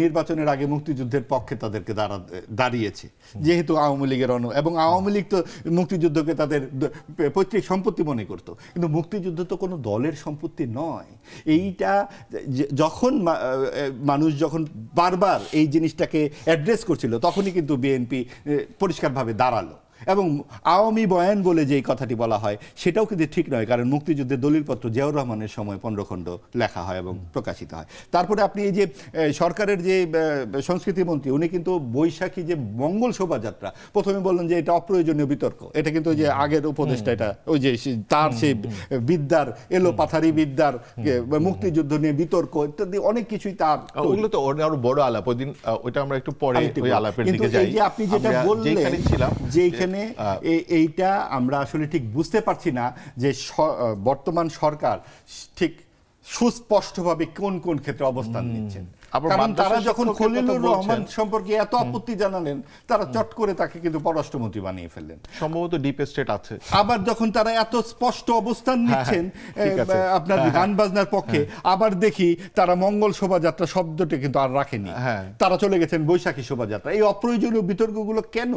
নির্বাচনের আগে মুক্তিযুদ্ধের পক্ষে তাদেরকে দাঁড়িয়েছে, যেহেতু আওয়ামী লীগের এবং আওয়ামী লীগ তো মুক্তিযুদ্ধকে তাদের পৈতৃক সম্পত্তি মনে করতো, কিন্তু মুক্তিযুদ্ধ তো কোনো দলের সম্পত্তি নয়। এইটা যখন মানুষ যখন বারবার এই জিনিসটাকে অ্যাড্রেস করছিল, তখনই কিন্তু বিএনপি পরিষ্কারভাবে দাঁড়ালো। এবং আওয়ামী বয়ান বলে যে কথাটি বলা হয়, সেটাও কিন্তু ঠিক নয়, কারণ মুক্তিযুদ্ধের দলিলপত্র জিয়াউর রহমানের সময় 15 খণ্ড লেখা হয় এবং প্রকাশিত হয়। তারপরে আপনি এই যে সরকারের যে সংস্কৃতি মন্ত্রী, উনি কিন্তু বৈশাখী যে মঙ্গল শোভাযাত্রা, প্রথমে বললেন যে এটা অপ্রয়োজনীয় বিতর্ক, এটা কিন্তু ওই যে আগের উপদেষ্টা, এটা ওই যে তার সেই বিদ্যার এলো পাথারি বিদ্যার মুক্তিযুদ্ধ নিয়ে বিতর্ক ইত্যাদি অনেক কিছুই তার, ওগুলো তো আরো বড় আলাপ, ওই দিন ওইটা আমরা একটু পরে ওই আলাপের দিকে যাই। যে আপনি যেটা বললেন যে এইখানে এইটা আমরা আসলে ঠিক বুঝতে পারছি না যে বর্তমান সরকার ঠিক সুস্পষ্টভাবে কোন কোন ক্ষেত্রে অবস্থান নিচ্ছেন। কারণ তারা যখন খলিলুর রহমান সম্পর্কে এত আপত্তি জানালেন, তারা চট করে তাকে কিন্তু পররাষ্ট্রমন্ত্রী বানিয়ে ফেললেন। সম্ভবত ডিপ স্টেট আছে। আবার যখন তারা এত স্পষ্ট অবস্থান নিচ্ছেন আপনার গান বাজনার পক্ষে, আবার দেখি তারা মঙ্গল শোভাযাত্রা শব্দটা কিন্তু আর রাখেনি, তারা চলে গেছেন বৈশাখী শোভাযাত্রা। এই অপ্রয়োজনীয় বিতর্কগুলো কেন?